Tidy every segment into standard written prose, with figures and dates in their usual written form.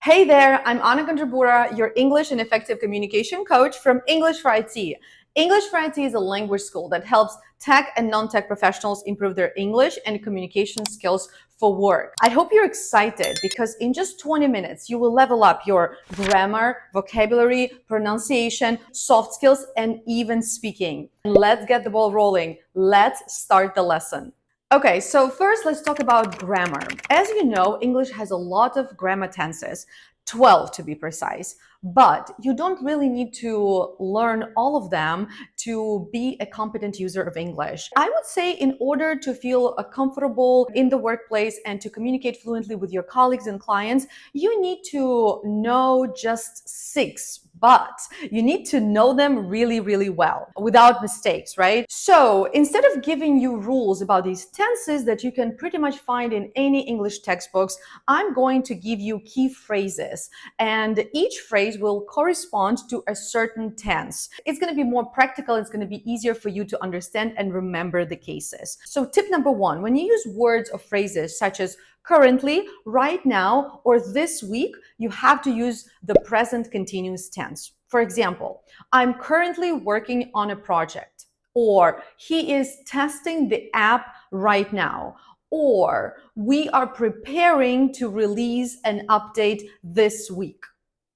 Hey there, I'm Anna Gandrabura, your English and effective communication coach from English for IT. English for IT is a language school that helps tech and non-tech professionals improve their English and communication skills for work. I hope you're excited because in just 20 minutes, you will level up your grammar, vocabulary, pronunciation, soft skills, and even speaking. Let's get the ball rolling. Let's start the lesson. Okay, so first let's talk about grammar. As you know, English has a lot of grammar tenses, 12 to be precise, but you don't really need to learn all of them to be a competent user of English. I would say in order to feel comfortable in the workplace and to communicate fluently with your colleagues and clients, you need to know just 6, but you need to know them really, really well without mistakes, right? So instead of giving you rules about these tenses that you can pretty much find in any English textbooks, I'm going to give you key phrases, and each phrase will correspond to a certain tense. It's going to be more practical. It's going to be easier for you to understand and remember the cases. So tip number 1, when you use words or phrases such as currently, right now, or this week, you have to use the present continuous tense. For example, I'm currently working on a project, or he is testing the app right now, or we are preparing to release an update this week.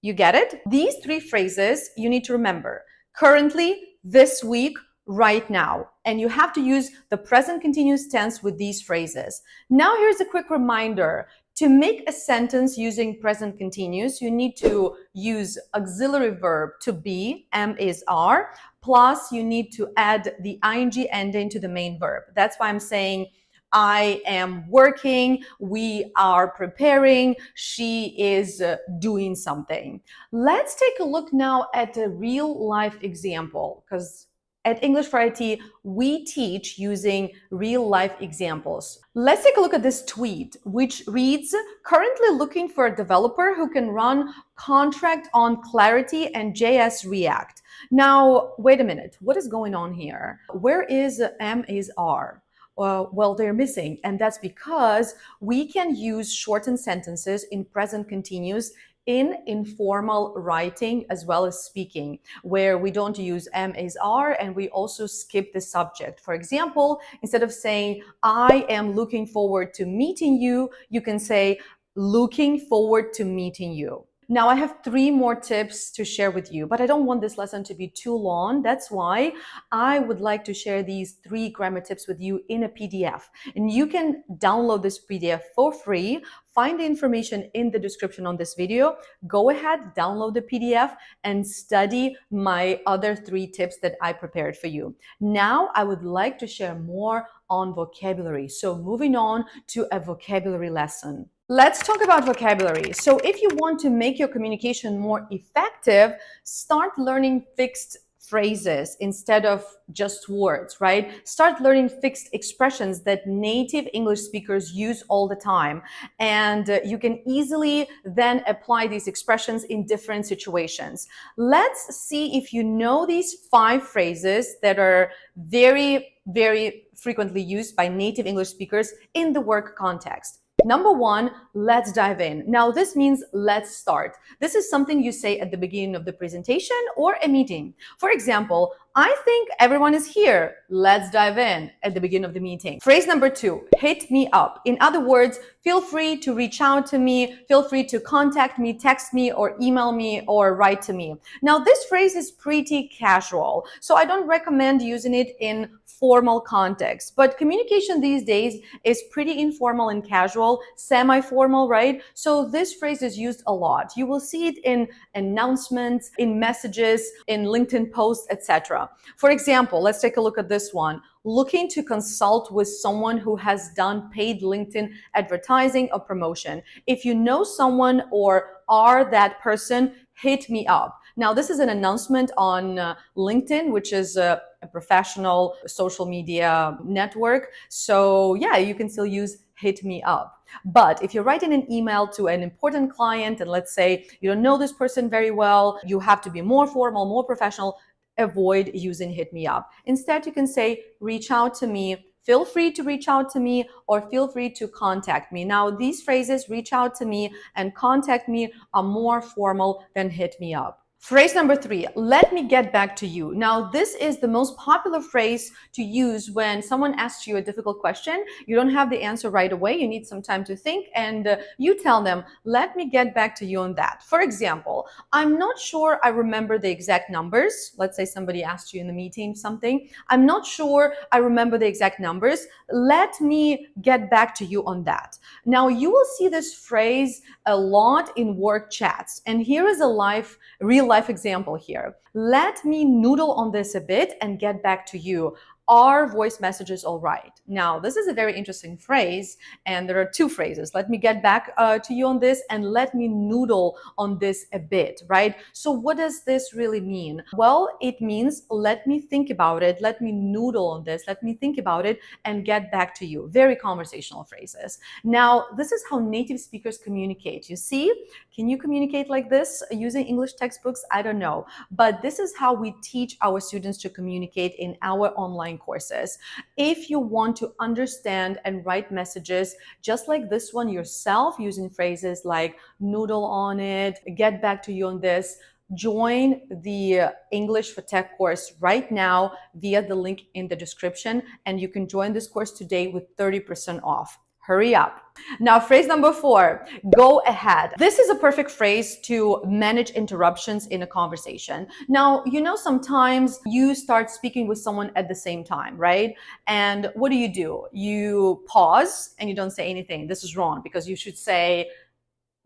You get it? These 3 phrases you need to remember: currently, this week, right now. And you have to use the present continuous tense with these phrases. Now here's a quick reminder. To make a sentence using present continuous, you need to use auxiliary verb to be, am, is, are, plus you need to add the ing ending to the main verb. That's why I'm saying I am working, we are preparing, she is doing something. Let's take a look now at a real life example, because at English for IT, we teach using real life examples. Let's take a look at this tweet, which reads, currently looking for a developer who can run contract on Clarity and JS React. Now, wait a minute, what is going on here? Where is am, is, are? Well, they're missing, and that's because we can use shortened sentences in present continuous in informal writing as well as speaking, where we don't use am, is, are, and we also skip the subject. For example, instead of saying I am looking forward to meeting you, you can say looking forward to meeting you. Now, I have 3 more tips to share with you, but I don't want this lesson to be too long. That's why I would like to share these 3 grammar tips with you in a PDF. And you can download this PDF for free. Find the information in the description on this video. Go ahead, download the PDF, and study my other 3 tips that I prepared for you. Now, I would like to share more on vocabulary. So moving on to a vocabulary lesson. Let's talk about vocabulary. So if you want to make your communication more effective, start learning fixed phrases instead of just words, right? Start learning fixed expressions that native English speakers use all the time. And you can easily then apply these expressions in different situations. Let's see if you know these 5 phrases that are very, very frequently used by native English speakers in the work context. Number 1, let's dive in. Now, this means let's start. This is something you say at the beginning of the presentation or a meeting. For example, I think everyone is here. Let's dive in at the beginning of the meeting. Phrase number 2, hit me up. In other words, feel free to reach out to me. Feel free to contact me, text me, or email me, or write to me. Now, this phrase is pretty casual, so I don't recommend using it in formal context. But communication these days is pretty informal and casual, semi-formal, right? So this phrase is used a lot. You will see it in announcements, in messages, in LinkedIn posts, etc. For example, let's take a look at this one. Looking to consult with someone who has done paid LinkedIn advertising or promotion. If you know someone or are that person, hit me up. Now, this is an announcement on LinkedIn, which is a professional social media network. So yeah, you can still use hit me up. But if you're writing an email to an important client, and let's say you don't know this person very well, you have to be more formal, more professional, avoid using hit me up. Instead, you can say, reach out to me, feel free to reach out to me or feel free to contact me. Now, these phrases, reach out to me and contact me, are more formal than hit me up. Phrase number 3, let me get back to you. Now, this is the most popular phrase to use when someone asks you a difficult question. You don't have the answer right away. You need some time to think, and you tell them, let me get back to you on that. For example, I'm not sure I remember the exact numbers. Let's say somebody asked you in the meeting something. I'm not sure I remember the exact numbers. Let me get back to you on that. Now, you will see this phrase a lot in work chats. And here is a real life example here. Let me noodle on this a bit and get back to you. Are voice messages all right? Now, this is a very interesting phrase, and there are 2 phrases. Let me get back to you on this, and let me noodle on this a bit, right? So what does this really mean? Well, it means let me think about it, let me noodle on this, let me think about it and get back to you. Very conversational phrases. Now, this is how native speakers communicate. You see, can you communicate like this using English textbooks? I don't know, but this is how we teach our students to communicate in our online courses. If you want to understand and write messages just like this one yourself, using phrases like noodle on it, get back to you on this, join the English for Tech course right now via the link in the description, and you can join this course today with 30% off. Hurry up. Now, phrase number 4, go ahead. This is a perfect phrase to manage interruptions in a conversation. Now, you know, sometimes you start speaking with someone at the same time, right? And what do? You pause and you don't say anything. This is wrong, because you should say,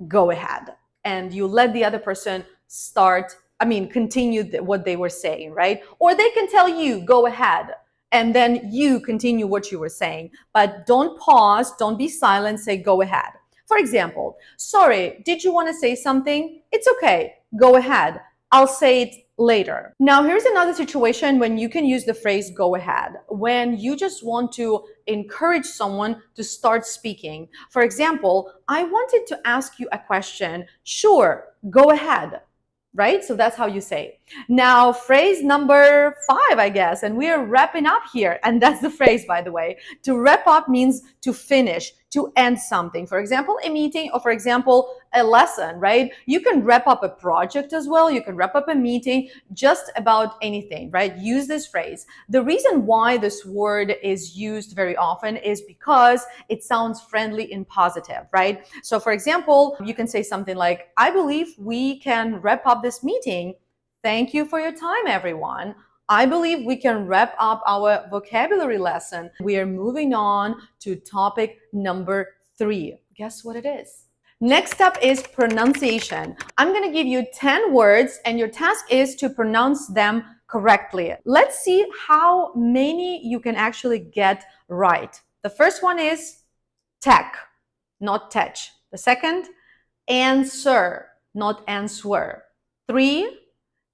go ahead. And you let the other person continue what they were saying, right? Or they can tell you, go ahead, and then you continue what you were saying. But don't pause, don't be silent, say go ahead. For example, sorry, did you want to say something? It's okay, go ahead. I'll say it later. Now, here's another situation when you can use the phrase go ahead, when you just want to encourage someone to start speaking. For example, I wanted to ask you a question. Sure, go ahead. Right? So that's how you say. Now, phrase number 5, I guess, and we are wrapping up here. And that's the phrase, by the way. To wrap up means to finish, to end something. For example, a meeting, or for example, a lesson, right? You can wrap up a project as well. You can wrap up a meeting, just about anything, right? Use this phrase. The reason why this word is used very often is because it sounds friendly and positive, right? So for example, you can say something like, I believe we can wrap up this meeting. Thank you for your time, everyone. I believe we can wrap up our vocabulary lesson. We are moving on to topic number 3. Guess what it is? Next up is pronunciation. I'm going to give you 10 words, and your task is to pronounce them correctly. Let's see how many you can actually get right. The first one is tech, not tech. The second, answer, not answer. 3,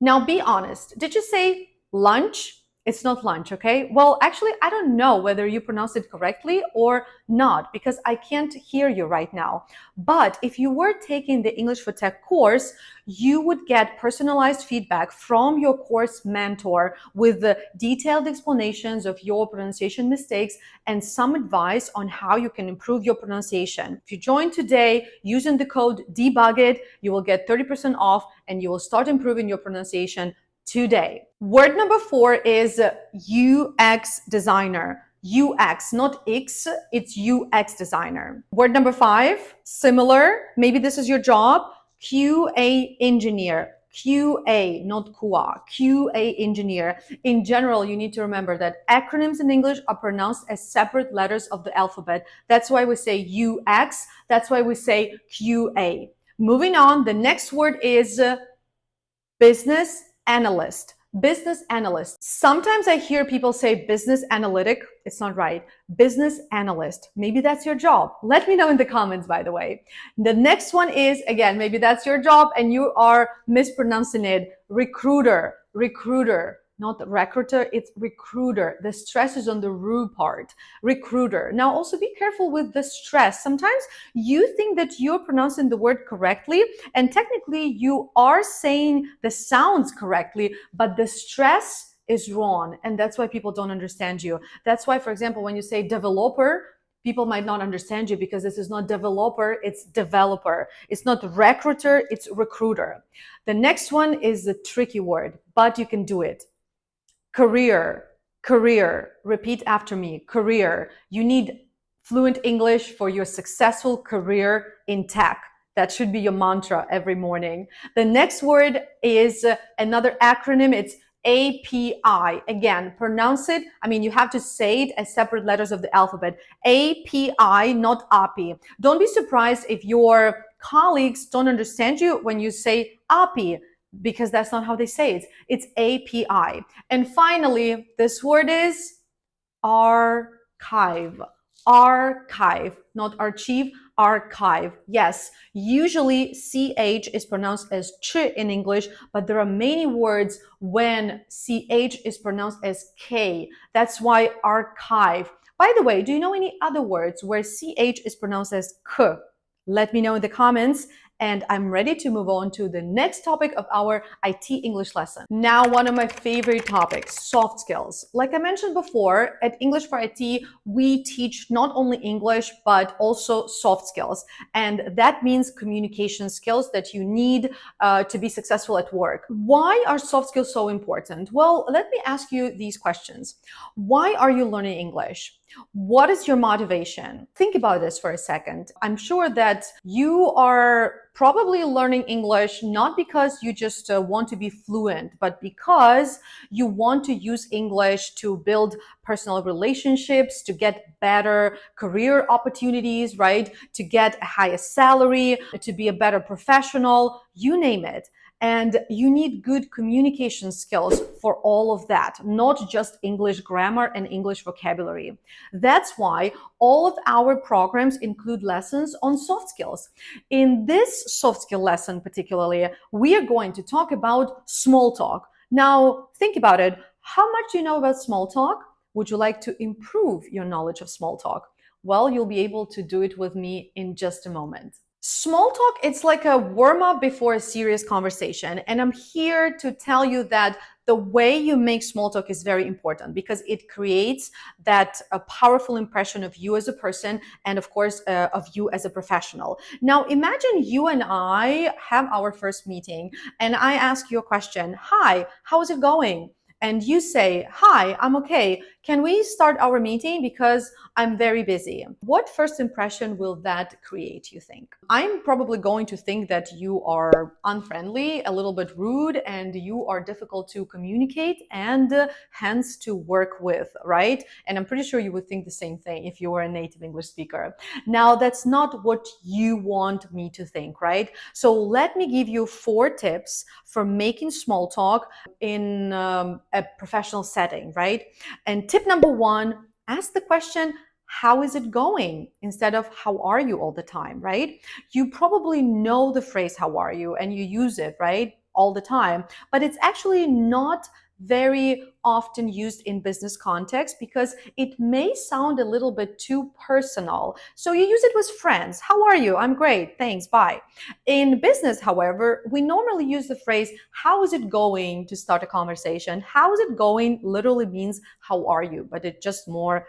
now be honest. Did you say lunch? It's not lunch, okay? Well, actually, I don't know whether you pronounced it correctly or not, because I can't hear you right now. But if you were taking the English for Tech course, you would get personalized feedback from your course mentor with the detailed explanations of your pronunciation mistakes and some advice on how you can improve your pronunciation. If you join today using the code DEBUGIT, you will get 30% off and you will start improving your pronunciation today. Word number 4 is UX designer. UX, not X, it's UX designer. Word number 5, similar, maybe this is your job, QA engineer. QA, not QA, QA engineer. In general, you need to remember that acronyms in English are pronounced as separate letters of the alphabet. That's why we say UX, that's why we say QA. Moving on, the next word is business analyst. Business analyst. Sometimes I hear people say business analytic. It's not right. Business analyst. Maybe that's your job. Let me know in the comments, by the way. The next one is, again, maybe that's your job and you are mispronouncing it. Recruiter. Recruiter. Not recruiter, it's recruiter. The stress is on the ru part. Recruiter. Now also be careful with the stress. Sometimes you think that you're pronouncing the word correctly, and technically you are saying the sounds correctly, but the stress is wrong. And that's why people don't understand you. That's why, for example, when you say developer, people might not understand you because this is not developer, it's developer. It's not recruiter, it's recruiter. The next one is the tricky word, but you can do it. Career, career. Repeat after me, career. You need fluent English for your successful career in tech. That should be your mantra every morning. The next word is another acronym. It's API. Again, pronounce it. I mean, you have to say it as separate letters of the alphabet. API, not API. Don't be surprised if your colleagues don't understand you when you say API, because that's not how they say it. It's API. And finally, this word is archive. Archive, not archive, archive. Yes, usually CH is pronounced as ch in English, but there are many words when CH is pronounced as K. That's why archive. By the way, do you know any other words where CH is pronounced as K? Let me know in the comments. And I'm ready to move on to the next topic of our IT English lesson. Now, one of my favorite topics, soft skills. Like I mentioned before, at English for IT, we teach not only English, but also soft skills. And that means communication skills that you need to be successful at work. Why are soft skills so important? Well, let me ask you these questions. Why are you learning English? What is your motivation? Think about this for a second. I'm sure that you are probably learning English not because you just want to be fluent, but because you want to use English to build personal relationships, to get better career opportunities, right? To get a higher salary, to be a better professional, you name it. And you need good communication skills for all of that, not just English grammar and English vocabulary. That's why all of our programs include lessons on soft skills. In this soft skill lesson particularly, we are going to talk about small talk. Now, think about it. How much do you know about small talk? Would you like to improve your knowledge of small talk? Well, you'll be able to do it with me in just a moment. Small talk, it's like a warm-up before a serious conversation. And I'm here to tell you that the way you make small talk is very important because it creates that powerful impression of you as a person and, of course, of you as a professional. Now, imagine you and I have our first meeting and I ask you a question. Hi, how's it going? And you say, hi, I'm okay. Can we start our meeting because I'm very busy? What first impression will that create, you think? I'm probably going to think that you are unfriendly, a little bit rude, and you are difficult to communicate and hence to work with, right? And I'm pretty sure you would think the same thing if you were a native English speaker. Now, that's not what you want me to think, right? So let me give you 4 tips for making small talk in a professional setting, right? And tip number 1, ask the question, how is it going? Instead of how are you all the time, right? You probably know the phrase, how are you? And you use it, right? All the time, but it's actually not very often used in business context because it may sound a little bit too personal. So you use it with friends. How are you? I'm great. Thanks. Bye. In business, however, we normally use the phrase, how is it going, to start a conversation. How is it going literally means how are you, but it's just more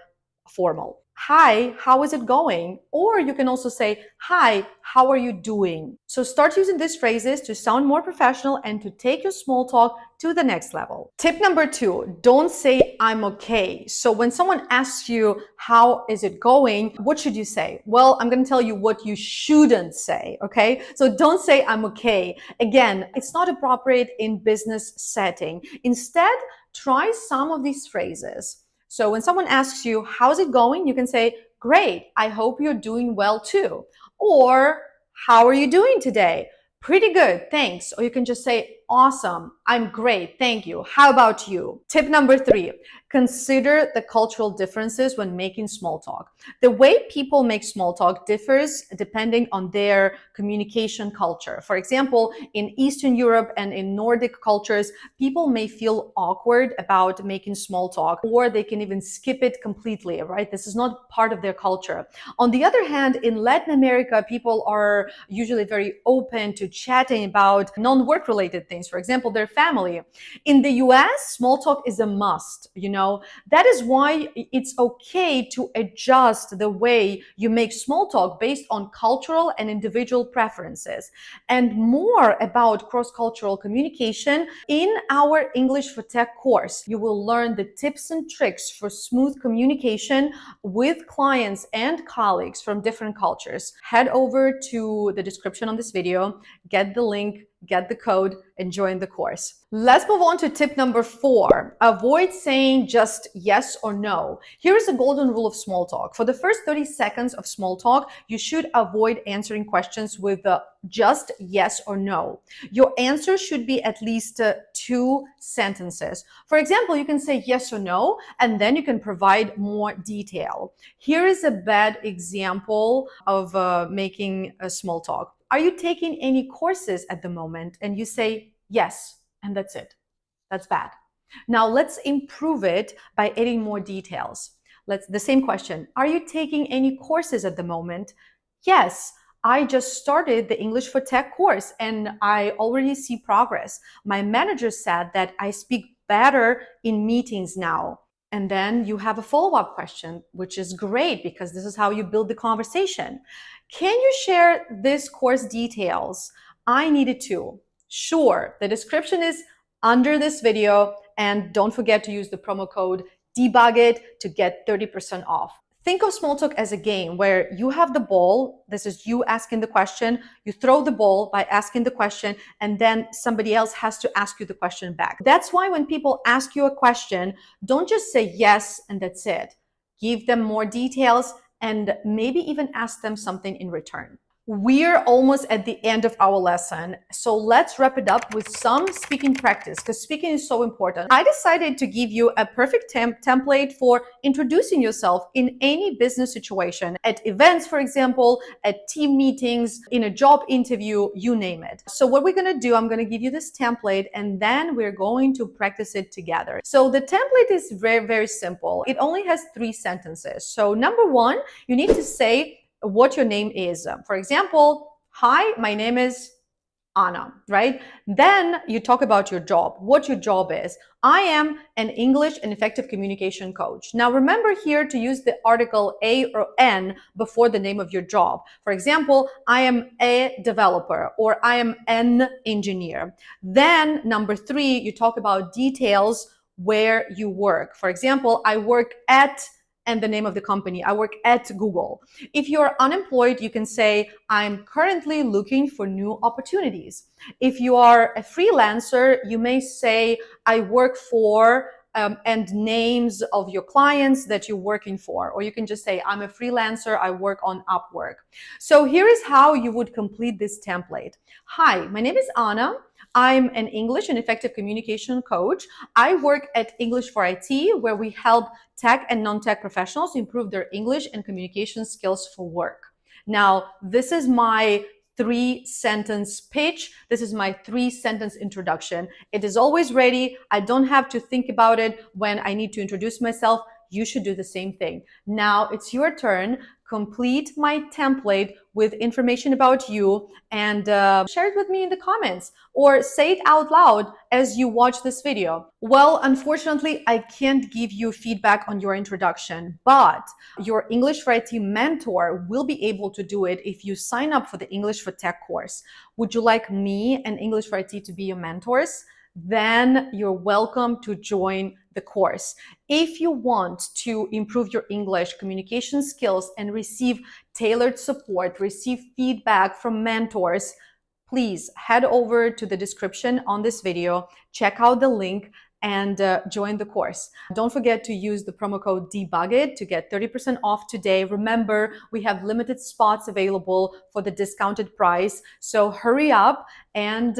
formal. Hi, how is it going? Or you can also say, hi, how are you doing? So start using these phrases to sound more professional and to take your small talk to the next level. Tip number 2, don't say I'm okay. So when someone asks you, how is it going? What should you say? Well, I'm going to tell you what you shouldn't say, okay? So don't say I'm okay. Again, it's not appropriate in business setting. Instead, try some of these phrases. So when someone asks you, how's it going? You can say, great, I hope you're doing well too. Or, how are you doing today? Pretty good, thanks. Or you can just say, awesome, I'm great, thank you. How about you? Tip number 3, consider the cultural differences when making small talk. The way people make small talk differs depending on their communication culture. For example, in Eastern Europe and in Nordic cultures, people may feel awkward about making small talk, or they can even skip it completely, right? This is not part of their culture. On the other hand, in Latin America, people are usually very open to chatting about non-work related things. constraints, for example, their family. In the US, small talk is a must, That is why it's okay to adjust the way you make small talk based on cultural and individual preferences. And more about cross-cultural communication in our English for Tech course. You will learn the tips and tricks for smooth communication with clients and colleagues from different cultures. Head over to the description on this video, get the link, get the code, and join the course. Let's move on to tip number 4. Avoid saying just yes or no. Here is a golden rule of small talk. For the first 30 seconds of small talk, you should avoid answering questions with just yes or no. Your answer should be at least 2 sentences. For example, you can say yes or no, and then you can provide more detail. Here is a bad example of making a small talk. Are you taking any courses at the moment? And you say yes, and that's it. That's bad. Now let's improve it by adding more details. The same question. Are you taking any courses at the moment? Yes, I just started the English for Tech course and I already see progress. My manager said that I speak better in meetings now. And then you have a follow-up question, which is great because this is how you build the conversation. Can you share this course details? I needed to. Sure, the description is under this video, and don't forget to use the promo code DEBUGIT to get 30% off. Think of small talk as a game where you have the ball. This is you asking the question. You throw the ball by asking the question, and then somebody else has to ask you the question back. That's why when people ask you a question, don't just say yes and that's it. Give them more details and maybe even ask them something in return. We're almost at the end of our lesson, so let's wrap it up with some speaking practice because speaking is so important. I decided to give you a perfect template for introducing yourself in any business situation, at events, for example, at team meetings, in a job interview, you name it. So what we're going to do, I'm going to give you this template and then we're going to practice it together. So the template is very, very simple. It only has 3 sentences. So number 1, you need to say what your name is. For example, hi, my name is Anna, right? Then you talk about your job, what your job is. I am an English and effective communication coach. Now remember here to use the article a or an before the name of your job. For example, I am a developer or I am an engineer. Then number 3, you talk about details where you work. For example, I work at and the name of the company. I work at Google. If you're unemployed, you can say, I'm currently looking for new opportunities. If you are a freelancer, you may say, I work for and names of your clients that you're working for. Or you can just say, I'm a freelancer, I work on Upwork. So here is how you would complete this template. Hi, my name is Anna. I'm an English and effective communication coach. I work at English for IT, where we help tech and non-tech professionals improve their English and communication skills for work. Now, this is my 3-sentence pitch. This is my 3-sentence introduction. It is always ready. I don't have to think about it when I need to introduce myself. You should do the same thing. Now it's your turn. Complete my template with information about you and share it with me in the comments or say it out loud as you watch this video. Well, unfortunately, I can't give you feedback on your introduction, but your English for IT mentor will be able to do it if you sign up for the English for Tech course. Would you like me and English for IT to be your mentors? Then you're welcome to join the course. If you want to improve your English communication skills and receive tailored support, receive feedback from mentors, please head over to the description on this video, check out the link, and join the course. Don't forget to use the promo code DEBUGIT to get 30% off today. Remember, we have limited spots available for the discounted price. So hurry up and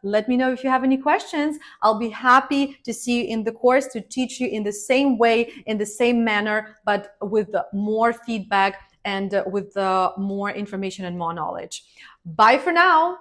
let me know if you have any questions. I'll be happy to see you in the course to teach you in the same way, in the same manner, but with more feedback and with more information and more knowledge. Bye for now.